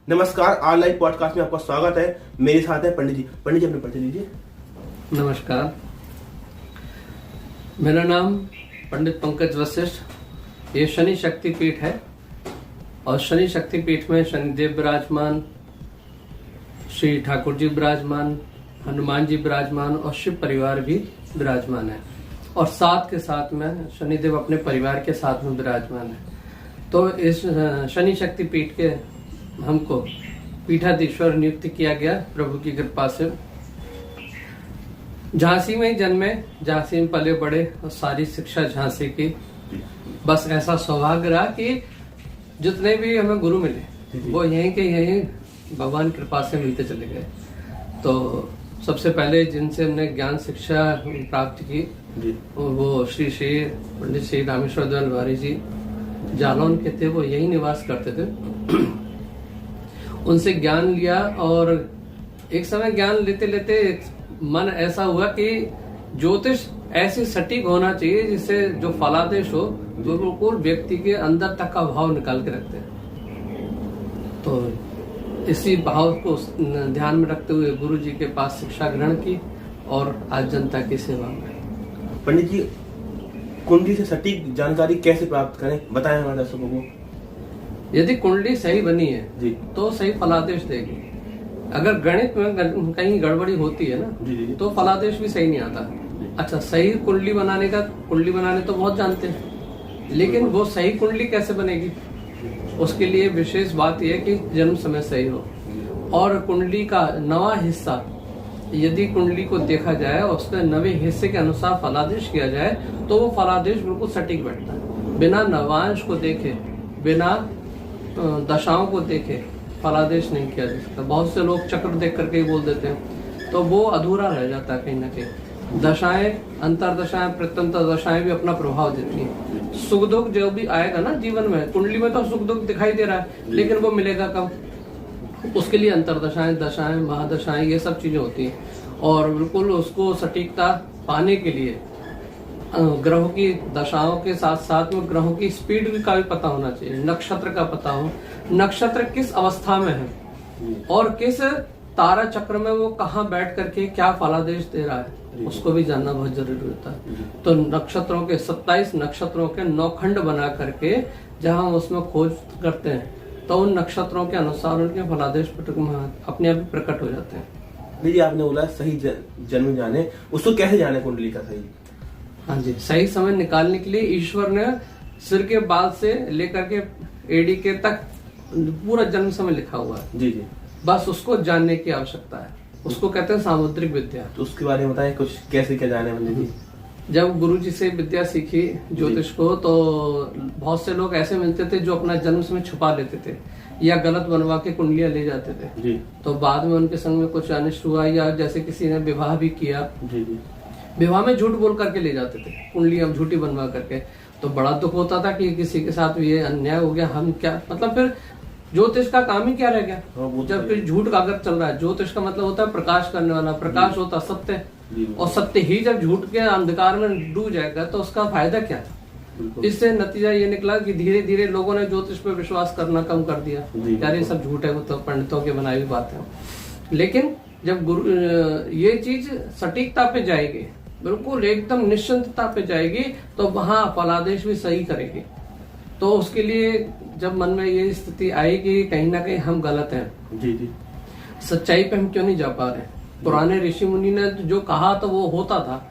नमस्कार, आज live podcast में आपका स्वागत है। मेरे साथ है पंडित जी। पंडित जी, अपने परिचय दीजिए। नमस्कार, मेरा नाम पंडित पंकज वशिष्ठ। ये शनि शक्ति पीठ है और शनि शक्ति पीठ में शनिदेव विराजमान, श्री ठाकुर जी विराजमान, हनुमान जी विराजमान और शिव परिवार भी विराजमान है। और साथ के साथ में शनिदेव अपने परिवार के साथ में विराजमान है। तो इस शनि शक्ति पीठ के हमको पीठाधीश्वर नियुक्त किया गया प्रभु की कृपा से। झांसी में ही जन्मे, झांसी में पले बड़े और सारी शिक्षा झांसी की। बस ऐसा सौभाग्य रहा कि जितने भी हमें गुरु मिले वो यहीं के यहीं भगवान कृपा से मिलते चले गए। तो सबसे पहले जिनसे हमने ज्ञान शिक्षा प्राप्त की वो श्री पंडित श्री रामेश्वर दयाल जी जालौन के थे। वो यही निवास करते थे। उनसे ज्ञान लिया और एक समय ज्ञान लेते लेते मन ऐसा हुआ कि ज्योतिष ऐसी सटीक होना चाहिए जिससे जो फलादेश हो वो बिल्कुल व्यक्ति के अंदर तक का भाव निकाल के रखते हैं। तो इसी भाव को ध्यान में रखते हुए गुरु जी के पास शिक्षा ग्रहण की और आज जनता की सेवा में। पंडित जी, कुंडली से सटीक जानकारी कैसे प्राप्त करें, बताएं हमारे दर्शकों को। यदि कुंडली सही बनी है जी तो सही फलादेश देगी। अगर गणित में कहीं गड़बड़ी होती है ना जी तो फलादेश भी सही नहीं आता। अच्छा, सही कुंडली बनाने तो बहुत जानते हैं, लेकिन वो सही कुंडली कैसे बनेगी? उसके लिए विशेष बात यह है कि जन्म समय सही हो और कुंडली का नवा हिस्सा यदि कुंडली को देखा जाए और उसके नवे हिस्से के अनुसार फलादेश किया जाए तो वो फलादेश बिल्कुल सटीक बैठता है। बिना नवांश को देखे, बिना दशाओं को देखे फलादेश नहीं किया जा सकता। बहुत से लोग चक्र देख करके ही बोल देते हैं, तो वो अधूरा रह जाता है कहीं ना कहीं। दशाएं, अंतरदशाएं, प्रत्यंतर दशाएं भी अपना प्रभाव देती हैं। सुख दुख जो भी आएगा ना जीवन में, कुंडली में तो सुख दुख दिखाई दे रहा है, लेकिन वो मिलेगा कब? उसके लिए अंतरदशाएं, दशाएं, महादशाएं, ये सब चीजें होती हैं। और बिल्कुल उसको सटीकता पाने के लिए ग्रहों की दशाओं के साथ साथ में ग्रहों की स्पीड का भी पता होना चाहिए, नक्षत्र का पता हो, नक्षत्र किस अवस्था में है और किस तारा चक्र में वो कहाँ बैठ करके क्या फलादेश दे रहा है, उसको भी जानना बहुत जरूरी होता है। तो नक्षत्रों के 27 नक्षत्रों के 9 खंड बना करके जहाँ उसमें खोज करते हैं तो उन नक्षत्रों के अनुसार उनके फलादेश अपने आप प्रकट हो जाते हैं। दीदी, आपने बोला सही जन्म जाने, उसको कैसे जाने कुंडली का सही? हाँ जी, सही समय निकालने के लिए ईश्वर ने सिर के बाल से लेकर के एड़ी के तक पूरा जन्म समय लिखा हुआ है। जी जी, बस उसको जानने की आवश्यकता है। उसको कहते हैं सामुद्रिक विद्या। तो उसके बारे में बताएं कुछ, कैसे क्या जाने पंडित जी? जब गुरु जी से विद्या सीखी ज्योतिष को तो बहुत से लोग ऐसे मिलते थे जो अपना जन्म समय छुपा लेते थे या गलत बनवा के कुंडलियां ले जाते थे। जी। तो बाद में उनके संग में कुछ अनिष्ट हुआ या जैसे किसी ने विवाह भी किया, जी जी, विवाह में झूठ बोल करके ले जाते थे कुंडलियां झूठी बनवा करके। तो बड़ा दुख होता था कि किसी के साथ ये अन्याय हो गया, हम क्या मतलब, फिर ज्योतिष का काम ही क्या रह गया जब फिर झूठ का अगर चल रहा है। ज्योतिष का मतलब होता है प्रकाश करने वाला, प्रकाश होता सत्य, और सत्य ही जब झूठ के अंधकार में डूब जाएगा तो उसका फायदा क्या? इससे नतीजा ये निकला कि धीरे धीरे लोगों ने ज्योतिष पे विश्वास करना कम कर दिया। यार ये सब झूठ है, वो तो पंडितों के बनाई हुई बात है। लेकिन जब गुरु ये चीज सटीकता पे जाएगी, बिल्कुल एकदम निश्चिंतता पे जाएगी, तो वहां फलादेश भी सही करेगी। तो उसके लिए जब मन में ये स्थिति आएगी कहीं ना कहीं हम गलत हैं, जी जी, सच्चाई पे हम क्यों नहीं जा पा रहे? पुराने ऋषि मुनि ने जो कहा तो वो होता था,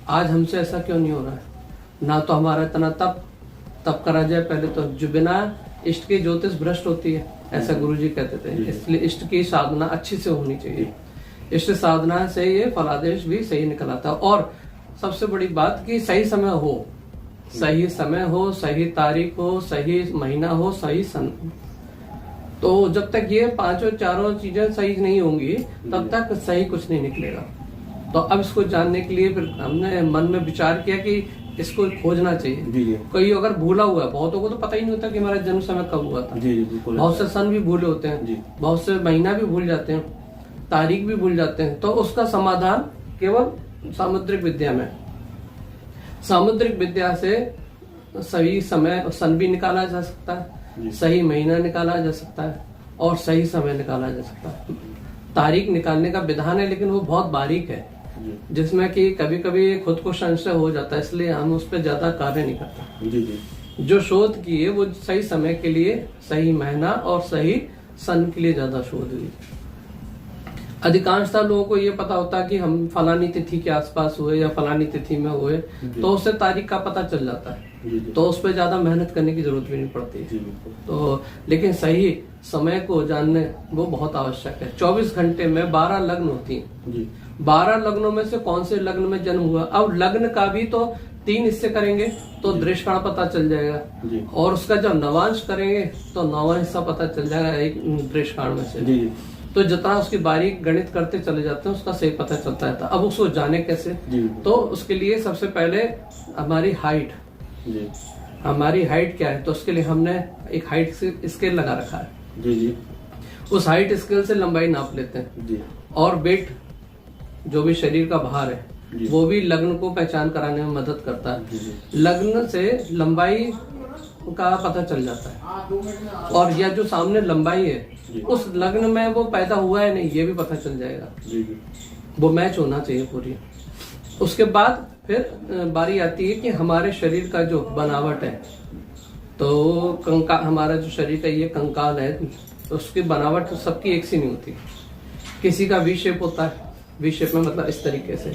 आज हमसे ऐसा क्यों नहीं हो रहा है? ना तो हमारा इतना तप करा जाए पहले तो, जो बिना इष्ट की ज्योतिष भ्रष्ट होती है, ऐसा गुरु जी कहते थे। इसलिए इष्ट की साधना अच्छी से होनी चाहिए। इष्ट साधना से ये फलादेश भी सही निकल आता है। और सबसे बड़ी बात कि सही समय हो, सही समय हो, सही तारीख हो, सही महीना हो, सही सन। तो जब तक ये पांचों चारों चीजें सही नहीं होंगी तब तक सही कुछ नहीं निकलेगा। तो अब इसको जानने के लिए फिर हमने मन में विचार किया कि इसको खोजना चाहिए। कोई अगर भूला हुआ है, बहुतों को तो पता ही नहीं होता कि हमारा जन्म समय कब हुआ था। बहुत से सन भी भूले होते हैं, बहुत से महीना भी भूल जाते हैं, तारीख भी भूल जाते हैं। तो उसका समाधान केवल सामुद्रिक विद्या में, सामुद्रिक विद्या से सही समय सन भी निकाला जा सकता है, सही महीना निकाला जा सकता है और सही समय निकाला जा सकता है। तारीख निकालने का विधान है, लेकिन वो बहुत बारीक है, जिसमें कि कभी कभी खुद को संशय हो जाता है, इसलिए हम उस पर ज्यादा कार्य नहीं करते। जी जी। जो शोध की है वो सही समय के लिए, सही महीना और सही सन के लिए ज्यादा शोध हुई। अधिकांशतः लोगों को ये पता होता है कि हम फलानी तिथि के आसपास हुए या फलानी तिथि में हुए, तो उससे तारीख का पता चल जाता है, तो उस पर ज्यादा मेहनत करने की जरूरत भी नहीं पड़ती। तो लेकिन सही समय को जानने वो बहुत आवश्यक है। 24 घंटे में 12 लग्न होती हैं। 12 लग्नों में से कौन से लग्न में जन्म हुआ, अब लग्न का भी तो 3 हिस्से करेंगे तो दृष्टिकाण पता चल जाएगा, और उसका जब नवांश करेंगे तो 9वां हिस्सा पता चल जाएगा एक दृष्टिकाण में से। तो जितना उसकी बारीक गणित करते चले जाते हैं उसका सही पता चलता है। अब उसको जाने कैसे, तो उसके लिए सबसे पहले हमारी हाइट, हमारी हाइट क्या है, तो उसके लिए हमने एक हाइट स्केल लगा रखा है। उस हाइट स्केल से लंबाई नाप लेते हैं, और वेट जो भी शरीर का भार है वो भी लग्न को पहचान कराने में मदद करता है। लग्न से लंबाई का पता चल जाता है, और यह जो सामने लंबाई है उस लग्न में वो पैदा हुआ है नहीं, ये भी पता चल जाएगा। वो मैच होना चाहिए पूरी। उसके बाद फिर बारी आती है कि हमारे शरीर का जो बनावट है, तो कंकाल, हमारा जो शरीर का ये कंकाल है, तो उसकी बनावट सबकी एक सी नहीं होती। किसी का वी शेप होता है, वी शेप में मतलब इस तरीके से,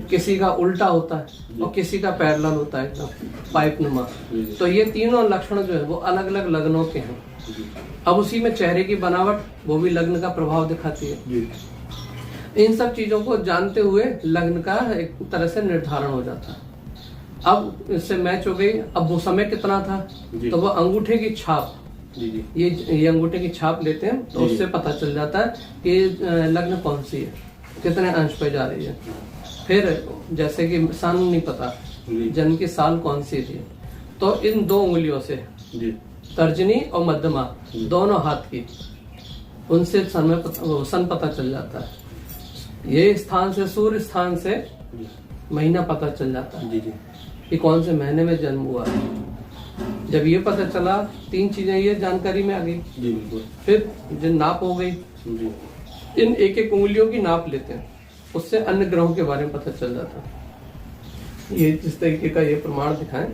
किसी का उल्टा होता है और किसी का पैरेलल होता है एकदम पाइप नुमा। तो ये तीनों लक्षण जो है वो अलग अलग लग्नों के हैं। अब उसी में चेहरे की बनावट वो भी लग्न का प्रभाव दिखाती है। इन सब चीजों को जानते हुए लग्न का एक तरह से निर्धारण हो जाता है। अब इससे मैच हो गई। अब वो समय कितना था, तो वो अंगूठे की छाप, ये अंगूठे की छाप लेते हैं, तो उससे पता चल जाता है कि लग्न कौन सी है, कितने अंश पे जा रही है। फिर जैसे कि सन नहीं पता, जन्म की साल कौन सी थी, तो इन 2 उंगलियों से, तर्जनी और मध्यमा दोनों हाथ की, उनसे सन पता चल जाता है। ये स्थान से, सूर्य स्थान से महीना पता चल जाता है कि कौन से महीने में जन्म हुआ है। जब ये पता चला, 3 चीजें ये जानकारी में आ गई। फिर जो नाप हो गई, इन एक एक उंगलियों की नाप लेते हैं, उससे अन्य ग्रहों के बारे में पता चल जाता है। ये जिस तरीके का ये प्रमाण दिखाएं,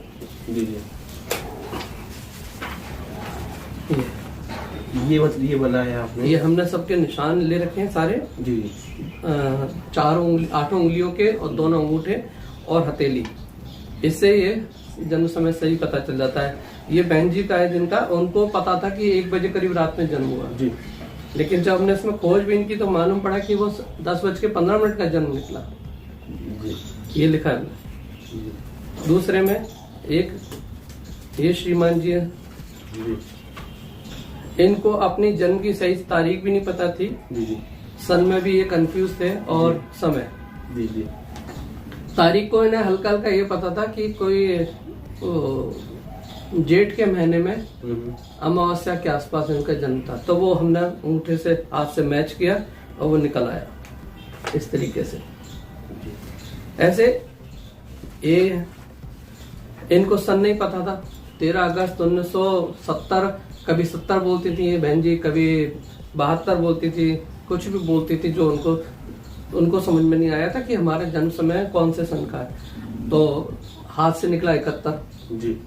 ये बनाया आपने, ये हमने सबके निशान ले रखे हैं सारे। 8 उंगलियों के और दोनों अंगूठे और हथेली, इससे ये जन्म समय सही पता चल जाता है। ये बहन जी का है जिनका, उनको पता था कि 1 बजे करीब रात में जन्म हुआ जी, लेकिन जब हमने इसमें खोजबीन की तो मालूम पड़ा कि वो 10:15 का जन्म निकला। ये लिखा है। दूसरे में एक ये श्रीमान जी है, इनको अपनी जन्म की सही तारीख भी नहीं पता थी, सन में भी ये कंफ्यूज थे, और समय तारीख को इन्हें हल्का हल्का ये पता था कि कोई जेठ के महीने में अमावस्या के आसपास इनका जन्म था। तो वो हमने अंगूठे से हाथ से मैच किया और वो निकल आया इस तरीके से। ऐसे ये इनको सन नहीं पता था। 13 अगस्त 1970, कभी 70 बोलती थी ये बहन जी, कभी 72 बोलती थी, कुछ भी बोलती थी, जो उनको समझ में नहीं आया था कि हमारा जन्म समय कौन से सन का है। तो हाथ से निकला 71 जी।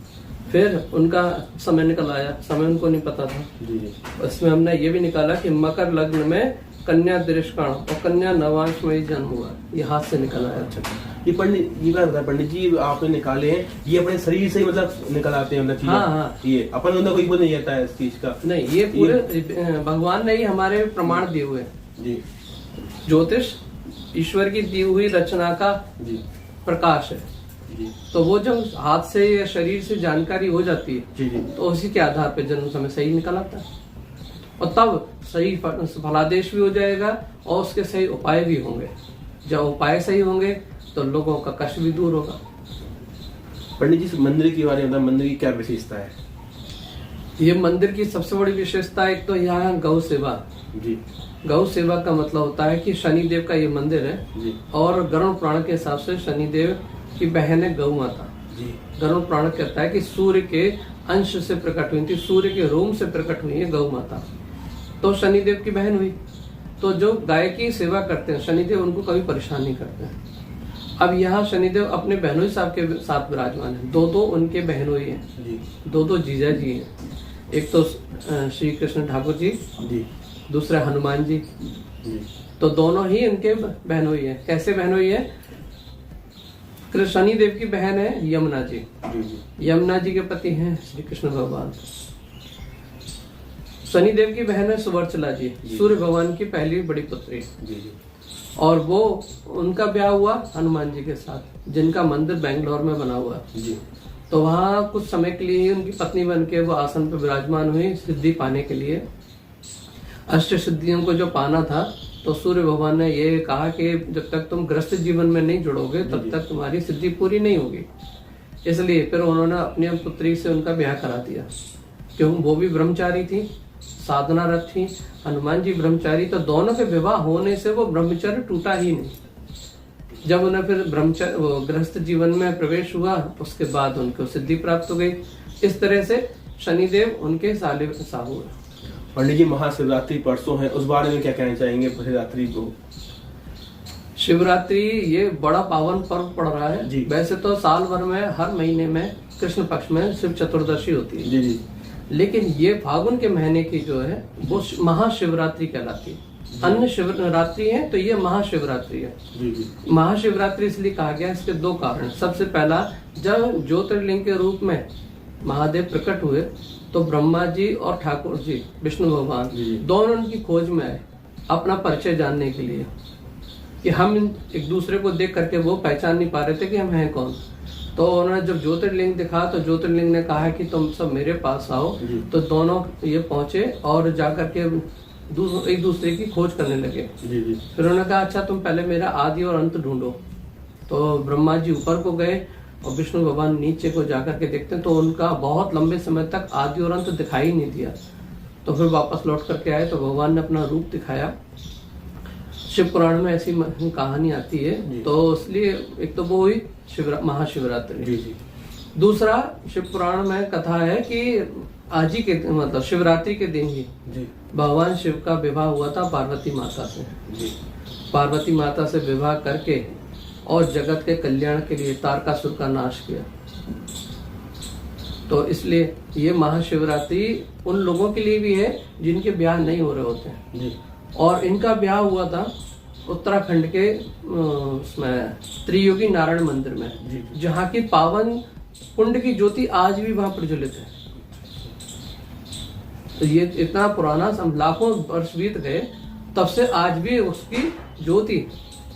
फिर उनका समय निकल आया, समय उनको नहीं पता था जी। इसमें हमने ये भी निकाला कि मकर लग्न में कन्या दृष्टिकाण और कन्या नवांश में जन्म हुआ, ये हाथ से निकल आया। अच्छा, ये पंडित जी आपने निकाले हैं, ये अपने शरीर से मतलब निकल आते हैं मतलब? हाँ। ये अपन अंदर कोई वो नहीं आता है इस चीज का? नहीं, ये पूरे भगवान ने ही हमारे प्रमाण दिए हुए जी। ज्योतिष ईश्वर की दी हुई रचना का जी प्रकाश है जी। तो वो जब हाथ से या शरीर से जानकारी हो जाती है जी जी, तो उसी के आधार पर जन्म समय सही निकल आता है, और तब सही फलादेश भी हो जाएगा और उसके सही उपाय भी होंगे। जब उपाय सही होंगे तो लोगों का कष्ट भी दूर होगा। पंडित जी, मंदिर के बारे में, मंदिर की क्या विशेषता है? ये मंदिर की सबसे बड़ी विशेषता एक तो यहाँ गौ सेवा जी। गौ सेवा का मतलब होता है कि शनिदेव का ये मंदिर है जी। और गरुड़ पुराण के हिसाब से शनिदेव की बहन है गौ माता जी। गरुड़ पुराण कहता है कि सूर्य के अंश से प्रकट हुई थी, सूर्य के रोम से प्रकट हुई है गौ माता। तो शनिदेव की बहन हुई। तो जो गाय की सेवा करते हैं शनिदेव उनको कभी परेशान नहीं करते हैं। अब यहाँ शनिदेव अपने बहनोई साहब के साथ विराजमान है। दो उनके बहनोई हैं, दो जीजा जी हैं। एक तो श्री कृष्ण ठाकुर जी, दूसरा हनुमान जी। तो दोनों ही इनके बहनोई हैं। कैसे बहनोई है? शनिदेव की बहन है यमुना जी। यमुना जी के पति हैं श्री कृष्ण भगवान। शनिदेव की बहन है सुवर्चला जी, सूर्य भगवान की पहली बड़ी पुत्री। और वो उनका ब्याह हुआ हनुमान जी के साथ, जिनका मंदिर बेंगलोर में बना हुआ है। तो वहाँ कुछ समय के लिए उनकी पत्नी बन के वो आसन पर विराजमान हुई सिद्धि पाने के लिए। अष्ट सिद्धियों को जो पाना था, तो सूर्य भगवान ने ये कहा कि जब तक तुम गृहस्थ जीवन में नहीं जुड़ोगे तब तक तुम्हारी सिद्धि पूरी नहीं होगी। इसलिए फिर उन्होंने अपनी पुत्री से उनका ब्याह करा दिया, क्योंकि वो भी ब्रह्मचारी थी, साधनारत थी, हनुमान जी ब्रह्मचारी। तो दोनों के विवाह होने से वो ब्रह्मचर्य टूटा ही नहीं। जब उन्हें फिर ब्रह्मचर्य गृहस्थ जीवन में प्रवेश हुआ, उसके बाद उनको सिद्धि प्राप्त हो गई। इस तरह से शनिदेव उनके साले साहू है। पंडित जी, महाशिवरात्रि परसों है, उस बारे में क्या कहना चाहेंगे? शिवरात्रि को, शिवरात्रि ये बड़ा पावन पर्व पड़ रहा है। वैसे तो साल भर में हर महीने में कृष्ण पक्ष में शिव चतुर्दशी होती है। जी। लेकिन ये फागुन के महीने की जो है वो महाशिवरात्रि कहलाती है। अन्य शिवरात्रि है तो ये महाशिवरात्रि है। महाशिवरात्रि इसलिए कहा गया, इसके दो कारण। सबसे पहला, जब ज्योतिर्लिंग के रूप में महादेव प्रकट हुए तो ब्रह्मा जी और ठाकुर जी विष्णु भगवान दोनों उनकी खोज में आए अपना परिचय जानने के लिए, कि हम एक दूसरे को देख करके वो पहचान नहीं पा रहे थे कि हम हैं कौन। तो उन्होंने जब ज्योतिर्लिंग दिखा तो ज्योतिर्लिंग ने कहा कि तुम सब मेरे पास आओ। तो दोनों ये पहुंचे और जाकर के एक दूसरे की खोज करने लगे। फिर उन्होंने कहा अच्छा तुम पहले मेरा आदि और अंत ढूंढो। तो ब्रह्मा जी ऊपर को गए और विष्णु भगवान नीचे को जाकर के देखते हैं तो उनका बहुत लंबे समय तक आदि और अंत दिखाई नहीं दिया। तो फिर वापस लौट करके आए तो भगवान ने अपना रूप दिखाया। शिव पुराण में ऐसी कहानी आती है। तो इसलिए एक तो वो हुई महाशिवरात्रि। दूसरा, शिव पुराण में कथा है कि आज ही के मतलब शिवरात्रि के दिन ही भगवान शिव का विवाह हुआ था पार्वती माता से। पार्वती माता से विवाह करके और जगत के कल्याण के लिए तारकासुर का नाश किया। तो इसलिए ये महाशिवरात्रि उन लोगों के लिए भी है जिनके ब्याह नहीं हो रहे होते हैं। और इनका ब्याह हुआ था उत्तराखंड के उसमें त्रियोगी नारायण मंदिर में, जहाँ की पावन कुंड की ज्योति आज भी वहां प्रज्वलित है। तो ये इतना पुराना, लाखों वर्ष बीत गए, तब से आज भी उसकी ज्योति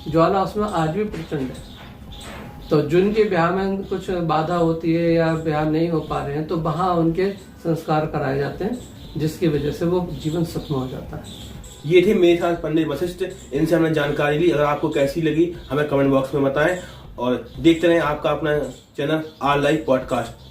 ज्वाला उसमें आज भी प्रचंड है। तो जिनके ब्याह में कुछ बाधा होती है या ब्याह नहीं हो पा रहे हैं तो वहां उनके संस्कार कराए जाते हैं, जिसकी वजह से वो जीवन सफल हो जाता है। ये थे मेरे साथ पंडित वशिष्ठ, इनसे हमने जानकारी ली। अगर आपको कैसी लगी हमें कमेंट बॉक्स में बताएं और देखते रहें आपका अपना चैनल आर लाइव पॉडकास्ट।